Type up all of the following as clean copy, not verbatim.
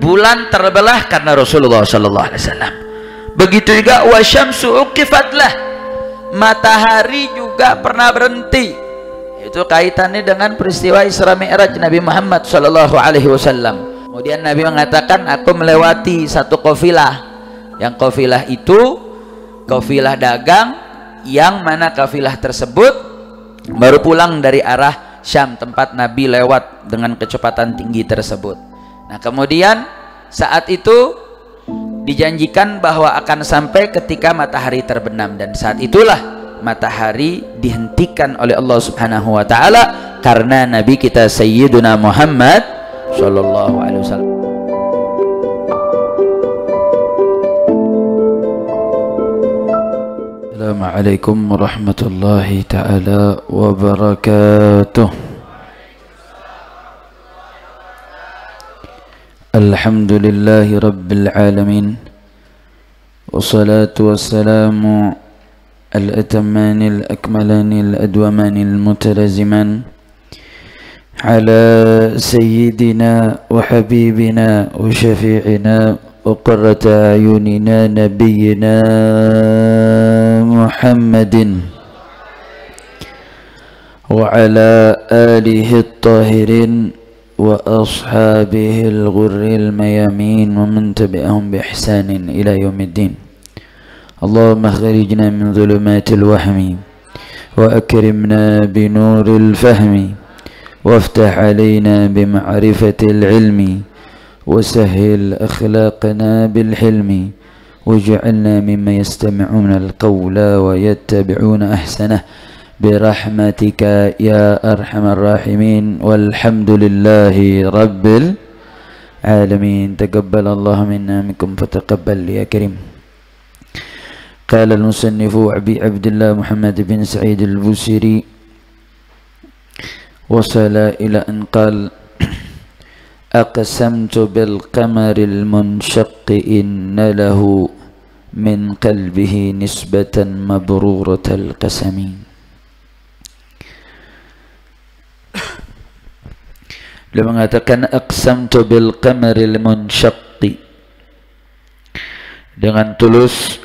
bulan terbelah karena Rasulullah sallallahu alaihi wasallam. Begitu juga wasyamsu uqifatlah, matahari juga pernah berhenti. Itu kaitannya dengan peristiwa Isra Mi'raj Nabi Muhammad sallallahu alaihi wasallam. Kemudian Nabi mengatakan, aku melewati satu kafilah, yang kafilah itu kafilah dagang, yang mana kafilah tersebut baru pulang dari arah Syam, tempat Nabi lewat dengan kecepatan tinggi tersebut. Nah, kemudian saat itu dijanjikan bahwa akan sampai ketika matahari terbenam, dan saat itulah matahari dihentikan oleh Allah Subhanahu wa taala karena Nabi kita Sayyiduna Muhammad sallallahu alaihi wasallam. Assalamualaikum warahmatullahi taala wabarakatuh. Alhamdulillahi rabbil alamin, wassalatu wassalamu al-atamani al-akmalani al-adwamani al-mutalaziman ala sayyidina wa habibina wa syafi'ina wa qurrata ayunina nabiyyina Muhammadin wa ala alihi at-tahirin wa ashabihi al-ghurril mayamin wa man tabi'ahum bi ihsanin ila yaumiddin. Allahumma akhrijna min dhulumatil wahmi wa akrimna bi nuril fahmi waftah alaina bi ma'rifatil ilmi wa sahhil akhlaqana bil hilmi waj'alna mimman yastami'una al-qawla wa yattabi'una ahsanah birahmatika ya arhamar rahimin walhamdulillahi rabbil alamin. Taqabbalallahu minna minkum fataqabbal ya karim. Qala al-musannifu Abi Abdullah Muhammad bin Sa'id al-Busiri wasala ila an qala aqsamtu bil qamaril munshaqqi inna lahu min qalbihi nisbatan mabruratal qasami. Beliau mengatakan aqsamtu bil qamaril munshaqqi, dengan tulus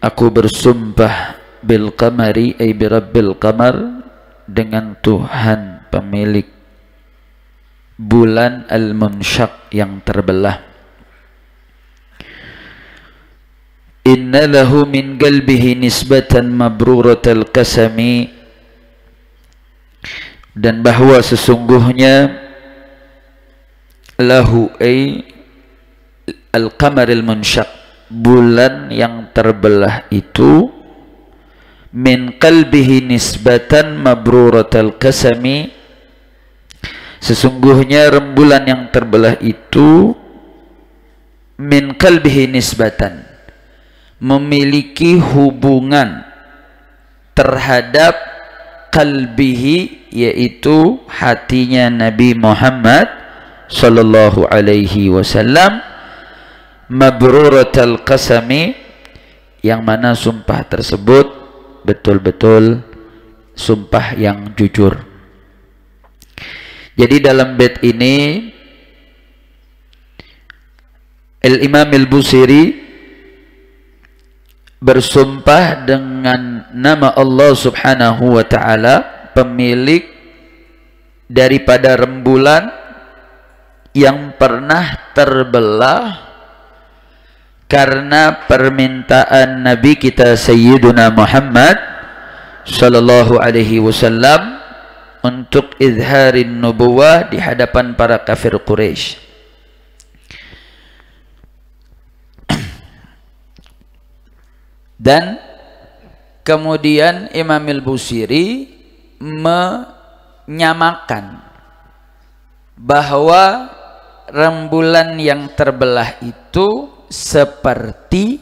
aku bersumpah, bil qamari ay bi rabbil qamar, dengan Tuhan pemilik bulan al-munsyaq yang terbelah. Inna lahu min qalbihi nisbatan mabruratal qasami, dan bahwa sesungguhnya lahu ay al-qamaril munsyaq, bulan yang terbelah itu, min qalbihi nisbatan mabruratal qasami, sesungguhnya rembulan yang terbelah itu min qalbihi nisbatan, memiliki hubungan terhadap qalbihi, yaitu hatinya Nabi Muhammad sallallahu alaihi wasallam, mabruratal qasami, yang mana sumpah tersebut betul-betul sumpah yang jujur. Jadi dalam bait ini Al-Imam Al-Busiri bersumpah dengan nama Allah Subhanahu wa taala, pemilik daripada rembulan yang pernah terbelah karena permintaan Nabi kita Sayyiduna Muhammad sallallahu alaihi wasallam untuk izharin nubuwah di hadapan para kafir Quraisy. Dan kemudian Imam Al-Busiri menyamakan bahwa rembulan yang terbelah itu seperti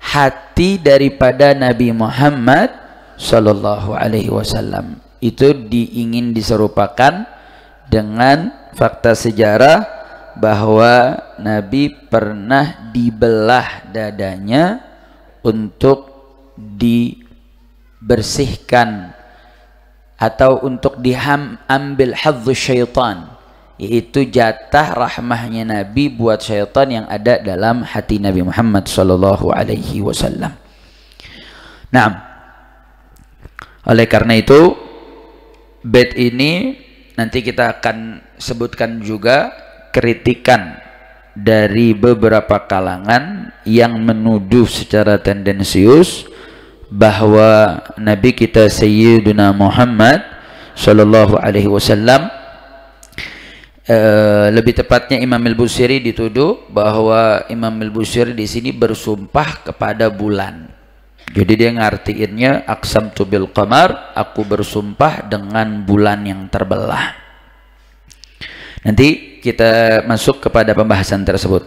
hati daripada Nabi Muhammad sallallahu alaihi wasallam. Itu ingin diserupakan dengan fakta sejarah bahwa Nabi pernah dibelah dadanya untuk dibersihkan atau untuk diambil hadz syaitan, yaitu jatah rahmahnya Nabi buat syaitan yang ada dalam hati Nabi Muhammad sallallahu alaihi wasallam. Nah, oleh karena itu bait ini nanti kita akan sebutkan juga kritikan dari beberapa kalangan yang menuduh secara tendensius bahwa Nabi kita Sayyiduna Muhammad sallallahu alaihi wasallam, lebih tepatnya Imam Al-Busiri dituduh bahwa Imam Al-Busiri di sini bersumpah kepada bulan. Jadi dia ngartiinnya aqsamtu bil qamar, aku bersumpah dengan bulan yang terbelah. Nanti kita masuk kepada pembahasan tersebut.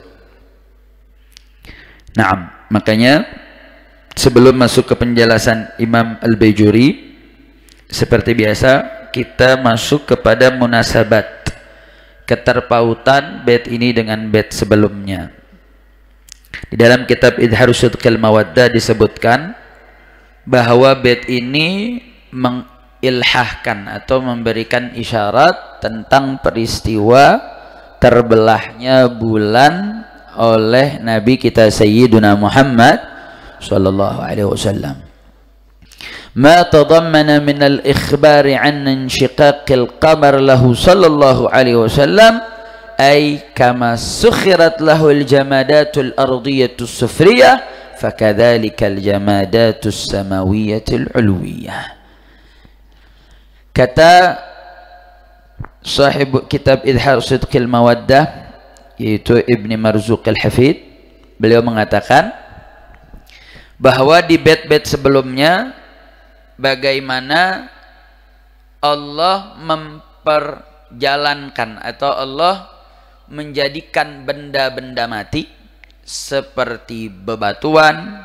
Nah, makanya sebelum masuk ke penjelasan Imam Al-Bajuri, seperti biasa kita masuk kepada munasabat, keterpautan bait ini dengan bait sebelumnya. Di dalam kitab Idharus Sidqil Mawaddah disebutkan bahwa bait ini mengilhahkan atau memberikan isyarat tentang peristiwa terbelahnya bulan oleh Nabi kita Sayyiduna Muhammad sallallahu alaihi wasallam. Ma tadammana min al-ikhbar an inshiqaqil qamar lahu sallallahu alaihi wasallam ay kama sukhirat lahu al-jamadatul ardiyatus sufriyah fakadzalika al-jamadatus samawiyatul ulwiyah. Kata sahib kitab Idharus Sidqil Mawaddah, yaitu Ibni Marzuq Al-Hafid, beliau mengatakan bahwa di bait-bait sebelumnya bagaimana Allah memperjalankan atau Allah menjadikan benda-benda mati seperti bebatuan,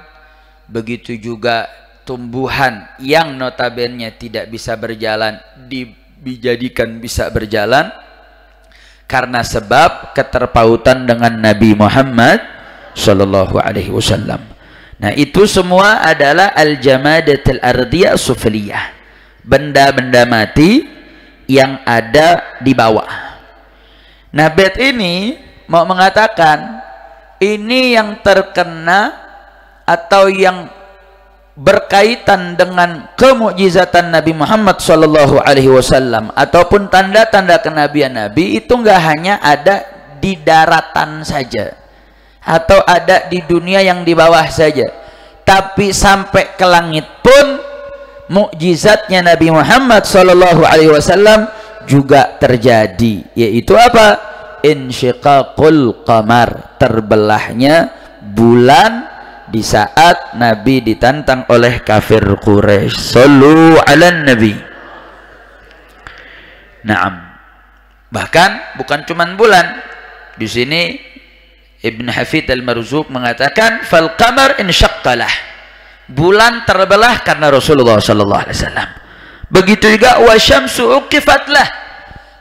begitu juga tumbuhan yang notabene tidak bisa berjalan dijadikan bisa berjalan karena sebab keterpautan dengan Nabi Muhammad sallallahu alaihi wasallam. Nah, itu semua adalah al-jamadatul ardiyah sufliyah, benda-benda mati yang ada di bawah. Nah, bait ini mau mengatakan ini yang terkena atau yang berkaitan dengan kemukjizatan Nabi Muhammad sallallahu alaihi wasallam ataupun tanda-tanda kenabian Nabi itu enggak hanya ada di daratan saja atau ada di dunia yang di bawah saja, tapi sampai ke langit pun mukjizatnya Nabi Muhammad sallallahu alaihi wasallam juga terjadi, yaitu apa? Insyiqaqul qamar, terbelahnya bulan di saat Nabi ditantang oleh kafir Quraisy. Sallu ala Nabi. Naam. Bahkan bukan cuman bulan. Di sini Ibn Hafid Al-Marzuq mengatakan fal qamar insyaqqalah. Bulan terbelah karena Rasulullah sallallahu alaihi wasallam. Begitu juga wasyamsu uqifatlah.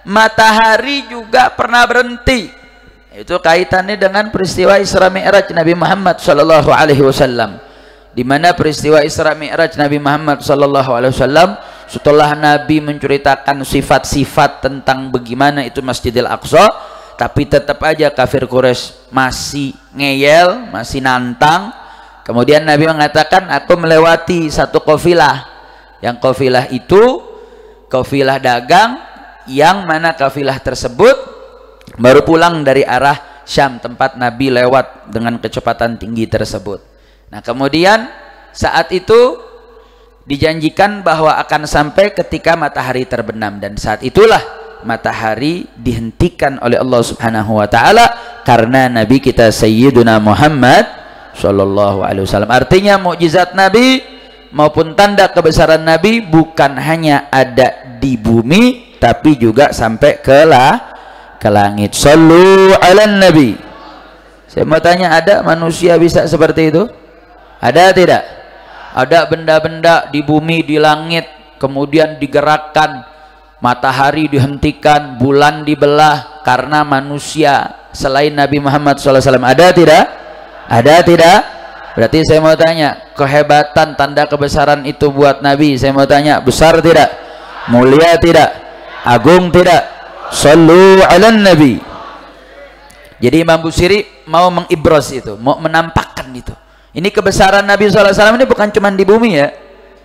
Matahari juga pernah berhenti. Itu kaitannya dengan peristiwa Isra Mi'raj Nabi Muhammad sallallahu alaihi wasallam, di mana peristiwa Isra Mi'raj Nabi Muhammad sallallahu alaihi wasallam setelah Nabi menceritakan sifat-sifat tentang bagaimana itu Masjidil Aqsa, tapi tetap aja kafir Quraisy masih ngeyel, masih nantang. Kemudian Nabi mengatakan, aku melewati satu kafilah, yang kafilah itu kafilah dagang, yang mana kafilah tersebut baru pulang dari arah Syam, tempat Nabi lewat dengan kecepatan tinggi tersebut. Nah, kemudian saat itu dijanjikan bahwa akan sampai ketika matahari terbenam, dan saat itulah matahari dihentikan oleh Allah Subhanahu wa taala karena Nabi kita Sayyiduna Muhammad sallallahu alaihi wasallam. Artinya mukjizat Nabi maupun tanda kebesaran Nabi bukan hanya ada di bumi, tapi juga sampai ke langit. Sallu ala Nabi. Saya mau tanya, ada manusia bisa seperti itu? Ada tidak? Ada benda-benda di bumi, di langit, kemudian digerakkan, matahari dihentikan, bulan dibelah karena manusia selain Nabi Muhammad SAW. Ada tidak? Ada tidak? Berarti saya mau tanya, kehebatan tanda kebesaran itu buat Nabi, saya mau tanya, besar tidak? Mulia tidak? Agung tidak? Sallu ala nabi. Jadi Imam Busiri mau mengibros itu, mau menampakkan itu. Ini kebesaran Nabi SAW ini bukan cuma di bumi ya.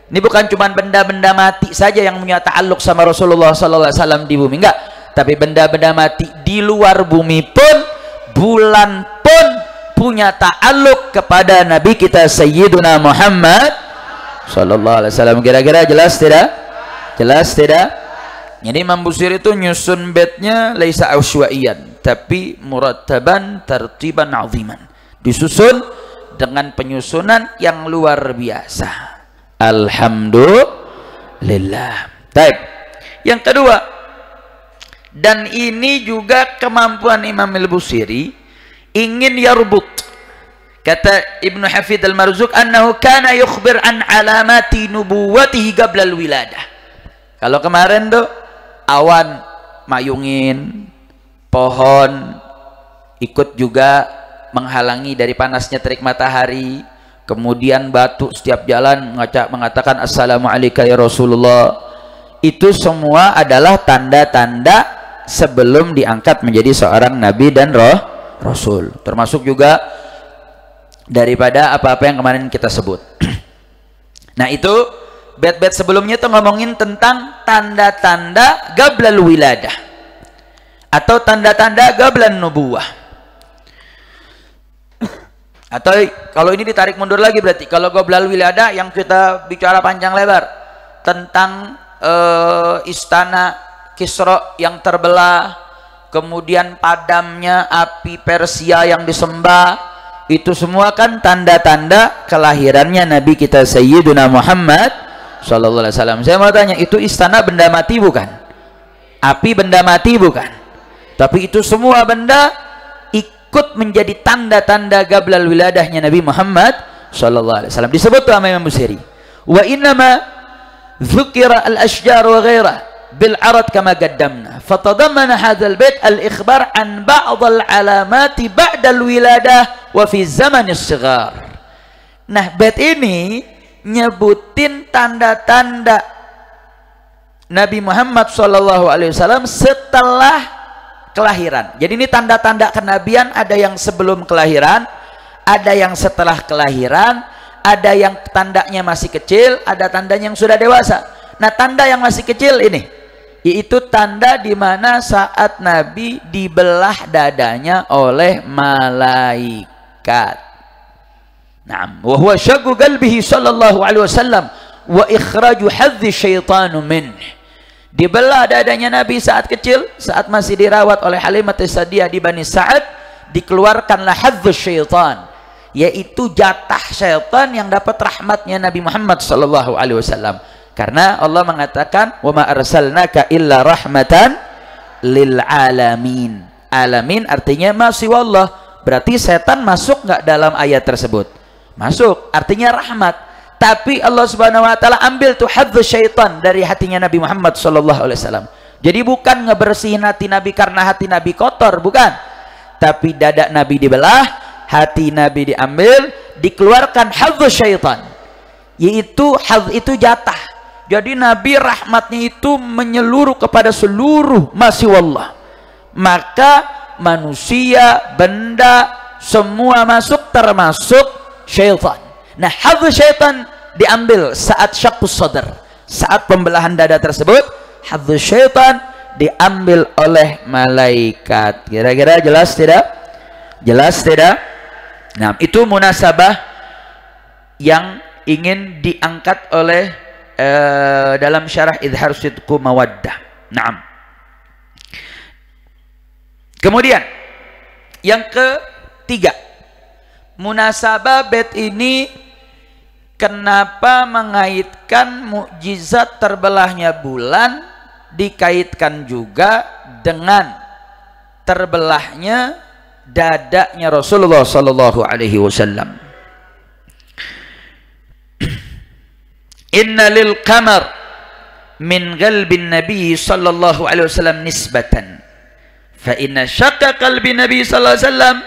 Ini bukan cuma benda-benda mati saja yang punya ta'alluq sama Rasulullah SAW di bumi, enggak. Tapi benda-benda mati di luar bumi pun, bulan pun punya ta'alluq kepada Nabi kita Sayyiduna Muhammad SAW. Kira-kira jelas tidak? Jelas tidak? Jadi Imam Busiri itu nyusun bednya laisa aswaiyan, tapi murattaban tartiban aziman. Disusun dengan penyusunan yang luar biasa. Alhamdulillah. Baik. Yang kedua, dan ini juga kemampuan Imam Al-Busiri, ingin yarbut. Kata Ibnu Hafid Al-Marzuq, annahu kana yukhbir an alamati nubuwatihi qabla al-wiladah. Kalau kemarin tuh awan mayungin, pohon ikut juga menghalangi dari panasnya terik matahari, kemudian batu setiap jalan mengatakan assalamualaikum ya Rasulullah. Itu semua adalah tanda-tanda sebelum diangkat menjadi seorang nabi dan rasul, termasuk juga daripada apa-apa yang kemarin kita sebut. Nah, itu bait-bait sebelumnya tuh ngomongin tentang tanda-tanda gablal wiladah atau tanda-tanda gablan nubuwah. Atau kalau ini ditarik mundur lagi, berarti kalau gablal wiladah yang kita bicara panjang lebar tentang istana Kisra yang terbelah, kemudian padamnya api Persia yang disembah, itu semua kan tanda-tanda kelahirannya Nabi kita Sayyiduna Muhammad Sallallahu Alaihi Wasallam. Saya mau tanya, itu istana benda mati bukan? Api benda mati bukan? Tapi itu semua benda ikut menjadi tanda-tanda gablal wiladahnya Nabi Muhammad Sallallahu Alaihi Wasallam. Disebut sama Imam Busiri, wa innama dzukira al-ashjar wa ghairah bil arad kama qaddamna, fatadammana hadzal bait al-ikhbar an ba'd al-alamat ba'da al-wiladah wa fi zaman as-sighar. Nah, bait ini nyebutin tanda-tanda Nabi Muhammad SAW setelah kelahiran. Jadi ini tanda-tanda kenabian, ada yang sebelum kelahiran, ada yang setelah kelahiran, ada yang tandanya masih kecil, ada tandanya yang sudah dewasa. Nah, tanda yang masih kecil ini, yaitu tanda di mana saat Nabi dibelah dadanya oleh malaikat. Naam, wa huwa syaqqu qalbihi sallallahu alaihi wasallam wa ikhraju hadzi syaitanu min. Dibelah dadanya Nabi saat kecil, saat masih dirawat oleh Halimah As-Sa'diyah di Bani Sa'ad, dikeluarkanlah hadzi syaitan, yaitu jatah syaitan yang dapat rahmatnya Nabi Muhammad sallallahu alaihi wasallam. Karena Allah mengatakan, wa ma arsalnaka illa rahmatan lil alamin. Alamin artinya masih wallah. Berarti setan masuk nggak dalam ayat tersebut? Masuk, artinya rahmat. Tapi Allah Subhanahu wa taala ambil tuh hadz syaitan dari hatinya Nabi Muhammad sallallahu alaihi wasallam. Jadi bukan ngebersihin hati Nabi karena hati Nabi kotor, bukan. Tapi dada Nabi dibelah, hati Nabi diambil, dikeluarkan hadz syaitan. Yaitu hadz itu jatah. Jadi Nabi rahmatnya itu menyeluruh kepada seluruh masih wallah. Maka manusia, benda, semua masuk, termasuk syaitan. Nah, hadz syaitan diambil saat syaqqus sadr, saat pembelahan dada tersebut, hadz syaitan diambil oleh malaikat. Kira-kira jelas tidak? Jelas tidak? Nah, itu munasabah yang ingin diangkat oleh dalam syarah Idhar Sidqu Mawaddah. Naam. Kemudian yang ketiga, munasabah bait ini kenapa mengaitkan mukjizat terbelahnya bulan dikaitkan juga dengan terbelahnya dadanya Rasulullah sallallahu alaihi wasallam. Inna lil qamar min qalbin nabi sallallahu alaihi wasallam nisbatan, fa inna syaqqa qalbi nabi sallallahu alaihi wasallam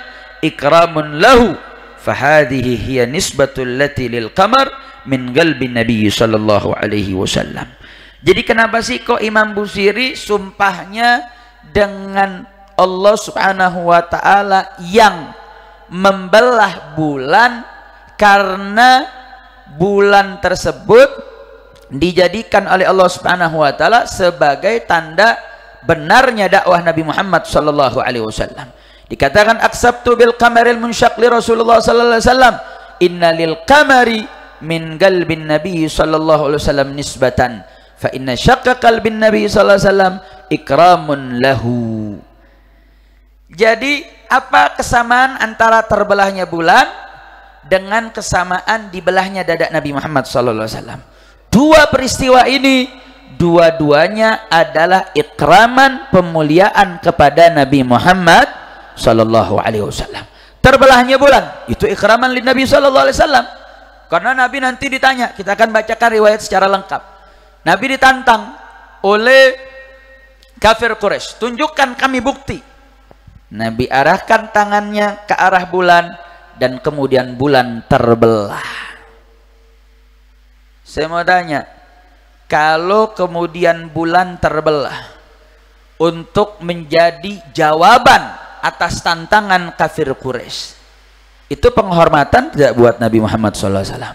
ikramun lahu, fa hadhihi hiya nisbatul lati lil qamar min qalbin nabi sallallahu alaihi wasallam. Jadi kenapa sih kok Imam Busiri sumpahnya dengan Allah Subhanahu wa taala yang membelah bulan karena bulan tersebut dijadikan oleh Allah Subhanahu wa taala sebagai tanda benarnya dakwah Nabi Muhammad sallallahu alaihi wasallam. Dikatakan aksabtu bil qamaril munsyaq li Rasulullah sallallahu alaihi wasallam, inna lil qamari min qalbin nabi sallallahu alaihi wasallam nisbatan fa inna syaqqa qalbin nabi sallallahu alaihi wasallam ikramun lahu. Jadi apa kesamaan antara terbelahnya bulan dengan kesamaan dibelahnya dada Nabi Muhammad sallallahu alaihi wasallam? Dua peristiwa ini dua-duanya adalah ikraman, pemuliaan kepada Nabi Muhammad sallallahu alaihi wasallam. Terbelahnya bulan itu ikraman lin Nabi sallallahu alaihi wasallam. Karena Nabi nanti ditanya, kita akan bacakan riwayat secara lengkap. Nabi ditantang oleh kafir Quraisy, tunjukkan kami bukti. Nabi arahkan tangannya ke arah bulan dan kemudian bulan terbelah. Saya mau tanya, kalau kemudian bulan terbelah untuk menjadi jawaban atas tantangan kafir Quraisy, itu penghormatan tidak buat Nabi Muhammad SAW?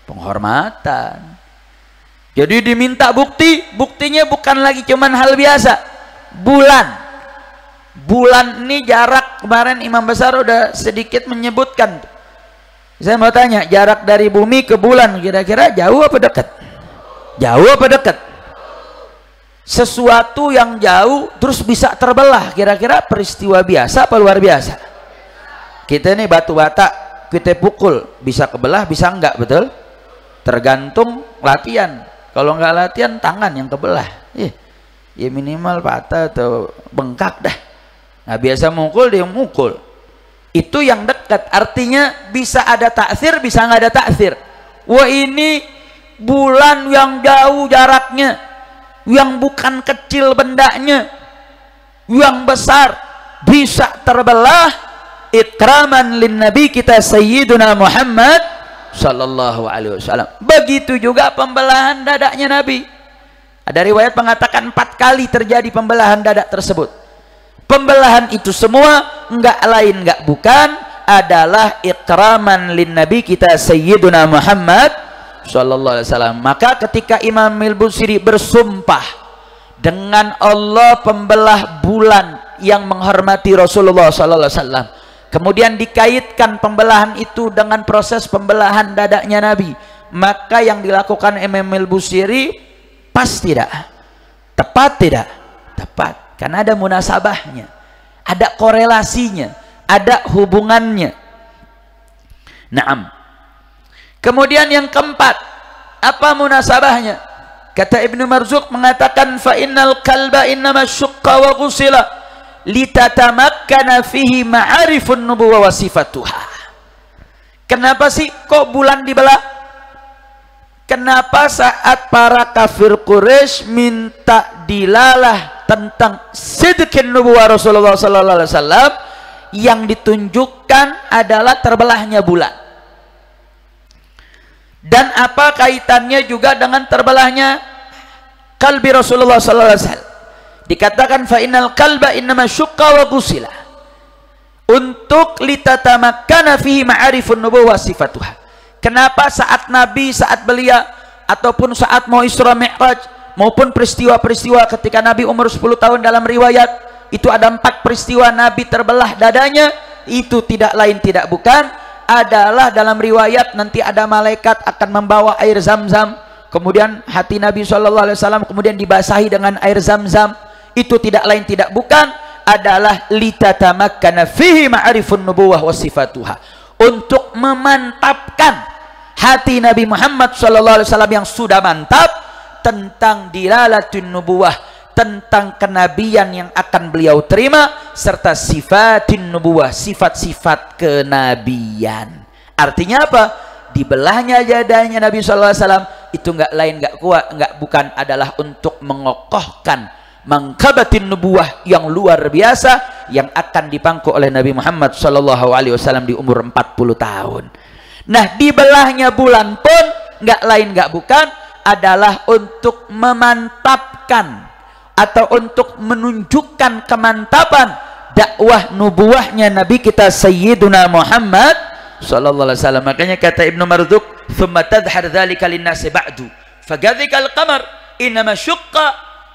Penghormatan. Jadi diminta bukti, buktinya bukan lagi cuman hal biasa. Bulan ini jarak, kemarin Imam Besar udah sedikit menyebutkan. Saya mau tanya, jarak dari bumi ke bulan kira-kira jauh apa dekat? Jauh apa dekat? Sesuatu yang jauh terus bisa terbelah, kira-kira peristiwa biasa apa luar biasa? Kita ini batu bata, kita pukul, bisa kebelah bisa enggak, betul? Tergantung latihan. Kalau enggak latihan, tangan yang kebelah. Ya minimal patah atau bengkak dah. Nggak biasa mukul, dia mukul. Itu yang dekat, artinya bisa ada taksir, bisa nggak ada taksir. Wah, ini bulan yang jauh jaraknya, yang bukan kecil bendanya, yang besar, bisa terbelah. Ikraman lin nabi kita Sayyiduna Muhammad sallallahu alaihi wasallam. Begitu juga pembelahan dadanya Nabi. Ada riwayat mengatakan 4 kali terjadi pembelahan dada tersebut. Pembelahan itu semua enggak lain enggak bukan adalah ikraman lin nabi kita Sayyiduna Muhammad sallallahu alaihi wasallam. Maka ketika Imam Al-Busiri bersumpah dengan Allah pembelah bulan yang menghormati Rasulullah sallallahu alaihi wasallam, kemudian dikaitkan pembelahan itu dengan proses pembelahan dadanya Nabi, maka yang dilakukan Imam Al-Busiri pas tidak? Tepat tidak? Tepat. Karena ada munasabahnya, ada korelasinya, ada hubungannya. Naam. Kemudian yang keempat, apa munasabahnya? Kata Ibnu Marzuq mengatakan, fa innal kalba innama syuqqa wa ghusila litatamakkana fihi ma'arifun nubuwah wa sifatuha. Kenapa sih kok bulan dibelah? Kenapa saat para kafir Quraisy minta dilalah tentang sidqin nubuwah Rasulullah sallallahu alaihi wasallam, yang ditunjukkan adalah terbelahnya bulan? Dan apa kaitannya juga dengan terbelahnya kalbi Rasulullah sallallahu alaihi wasallam? Dikatakan fa innal kalba innama syuqqa wa ghusila, untuk litatamakkana fihi ma'arifun nubuwah sifatuha. Kenapa saat Nabi, saat beliau ataupun saat mau Isra Mi'raj maupun peristiwa-peristiwa ketika Nabi umur 10 tahun, dalam riwayat itu ada 4 peristiwa Nabi terbelah dadanya, itu tidak lain tidak bukan adalah dalam riwayat nanti ada malaikat akan membawa air Zam-Zam, kemudian hati Nabi SAW kemudian dibasahi dengan air Zam-Zam. Itu tidak lain tidak bukan adalah litatamakkana fihi ma'arifun nubuwah wa sifatuha, untuk memantapkan hati Nabi Muhammad SAW yang sudah mantap tentang dilalatun nubuwah, tentang kenabian yang akan beliau terima, serta sifatin nubuwah, sifat-sifat kenabian. Artinya apa? Dibelahnya dadanya Nabi SAW itu enggak lain enggak kuat enggak bukan adalah untuk mengokohkan mangkabatin nubuwah yang luar biasa yang akan dipangku oleh Nabi Muhammad SAW di umur 40 tahun. Nah, dibelahnya bulan pun enggak lain enggak bukan adalah untuk memantapkan, atau untuk menunjukkan kemantapan dakwah nubuwahnya Nabi kita Sayyiduna Muhammad sallallahu alaihi wasallam. Makanya kata Ibnu Marduk, "Tsumma tadhhar dzalika lin-nasi ba'du, fagadzikal qamar inma syaqqa,"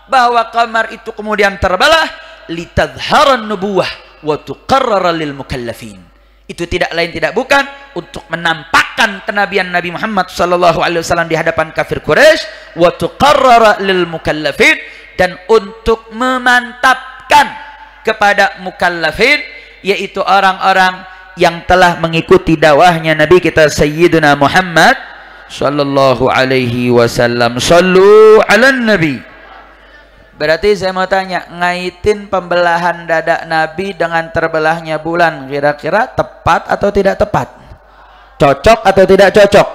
bahwa qamar itu kemudian terbelah litadhharan nubuwah wa tuqarrara lil mukallafin. Itu tidak lain tidak bukan untuk menampakkan kenabian Nabi Muhammad sallallahu alaihi wasallam di hadapan kafir Quraisy, wa tuqarrara lil mukallafin, dan untuk memantapkan kepada mukallafin, yaitu orang-orang yang telah mengikuti dakwahnya Nabi kita Sayyidina Muhammad sallallahu alaihi wasallam. Shallu 'alan nabi. Berarti saya mau tanya, ngaitin pembelahan dada Nabi dengan terbelahnya bulan, kira-kira tepat atau tidak tepat? Cocok atau tidak cocok?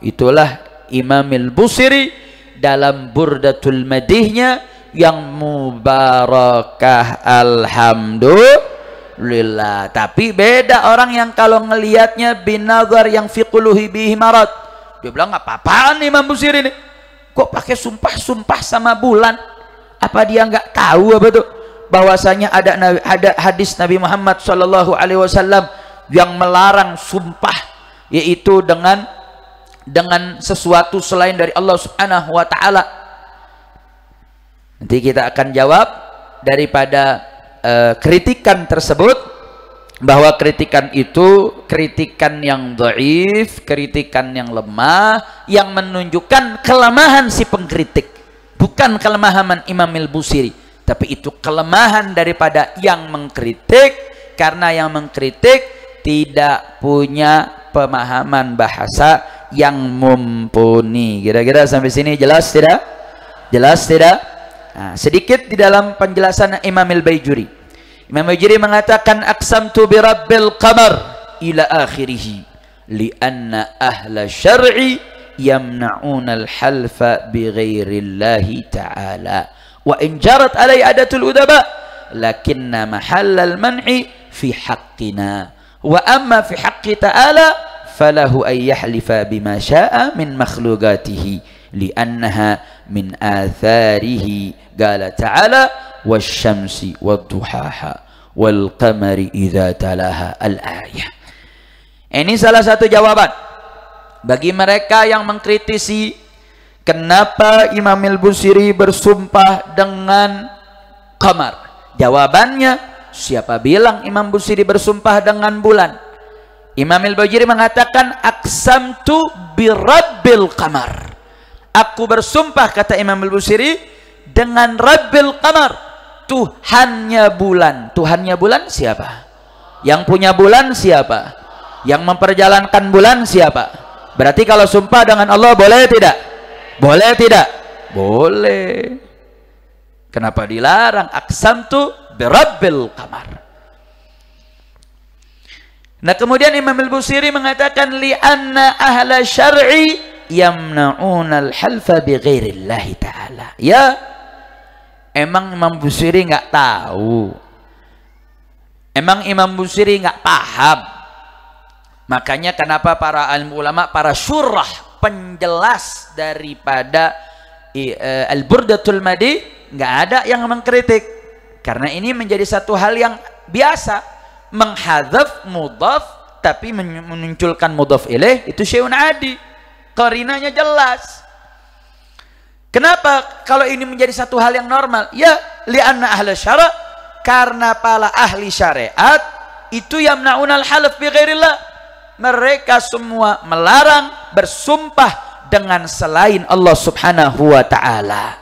Itulah Imam Al-Busiri dalam Burdatul Madihnya yang mubarakah alhamdulillah. Tapi beda orang yang kalau ngelihatnya binazar yang fi quluhi bihi marad. Dia bilang, apa-apaan Imam Busiri ini? Kok pakai sumpah-sumpah sama bulan? Apa dia nggak tahu apa tuh bahwasanya ada hadis Nabi Muhammad sallallahu alaihi wasallam yang melarang sumpah, yaitu dengan sesuatu selain dari Allah Subhanahu wa taala. Nanti kita akan jawab daripada kritikan tersebut, bahwa kritikan itu kritikan yang dhaif, kritikan yang lemah, yang menunjukkan kelemahan si pengkritik. Bukan kelemahan Imam Al-Busiri, tapi itu kelemahan daripada yang mengkritik, karena yang mengkritik tidak punya pemahaman bahasa yang mumpuni. Kira-kira sampai sini jelas tidak? Jelas tidak? Nah, sedikit di dalam penjelasan Imam Al-Baijuri. Imam Al-Baijuri mengatakan, aqsamtu bi rabbil qamar ila akhirih lianna ahla syar'i yamna'una al-halfa bighairillahi ta'ala wa in jarat alai adatul udaba lakinna mahallal man'i fi haqqina wa amma fi haqqi ta'ala falahu an yahlifa bima sya'a min makhlugatihi li'annaha min atharihi qala ta'ala wasyamsi wadduhaha wal qamari idza talaha al-ayah. Ini salah satu jawaban bagi mereka yang mengkritisi kenapa Imam Al-Busiri bersumpah dengan qamar. Jawabannya, siapa bilang Imam Busiri bersumpah dengan bulan? Imam Al-Busiri mengatakan, aqsamtu birabbil qamar. Aku bersumpah, kata Imam Al-Busiri, dengan Rabbil qamar, Tuhannya bulan. Tuhannya bulan siapa? Yang punya bulan siapa? Yang memperjalankan bulan siapa? Berarti kalau sumpah dengan Allah boleh tidak? Boleh tidak? Boleh. Kenapa dilarang? Aqsamtu birabbil qamar. Nah, kemudian Imam Al-Busiri mengatakan, li'anna ahla syar'i yamna'una al-halfa bighairillahi ta'ala. Ya, emang Imam Busiri nggak tahu. Emang Imam Busiri nggak paham. Makanya kenapa para alim ulama, para syurah, penjelas daripada Al-Burdatul Madi, nggak ada yang mengkritik, karena ini menjadi satu hal yang biasa, menghadzaf mudhaf tapi memunculkan mudhaf ilaih, itu syai'un adi, qarinanya jelas. Kenapa kalau ini menjadi satu hal yang normal? Ya, li'anna ahli syara', karena para ahli syariat itu yamna'unal halaf bi ghairillah. Mereka semua melarang bersumpah dengan selain Allah Subhanahu wa ta'ala.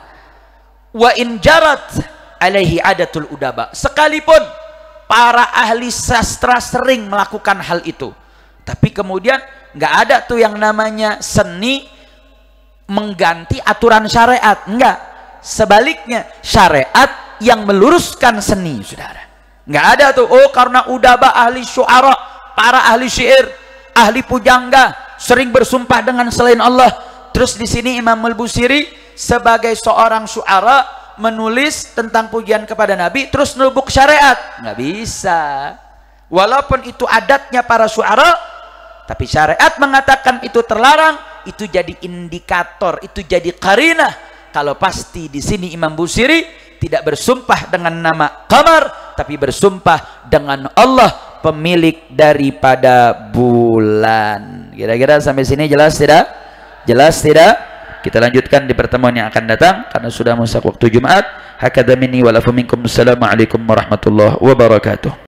Wa in jarat alaihi adatul udaba. Sekalipun para ahli sastra sering melakukan hal itu, tapi kemudian nggak ada tuh yang namanya seni mengganti aturan syariat. Enggak. Sebaliknya, syariat yang meluruskan seni, saudara. Nggak ada tuh, oh karena udaba ahli syu'ara, para ahli syair, ahli pujangga sering bersumpah dengan selain Allah. Terus di sini Imam Al-Busiri sebagai seorang syu'ara menulis tentang pujian kepada Nabi, terus nubuk syariat. Nggak bisa. Walaupun itu adatnya para syu'ara, tapi syariat mengatakan itu terlarang. Itu jadi indikator, itu jadi qarinah kalau pasti di sini Imam Busiri tidak bersumpah dengan nama qamar, tapi bersumpah dengan Allah pemilik daripada bulan. Kira-kira sampai sini jelas tidak? Jelas tidak? Kita lanjutkan di pertemuan yang akan datang karena sudah masuk waktu Jumat. Hakadha minni wa lakum minkum. Assalamualaikum warahmatullahi wabarakatuh.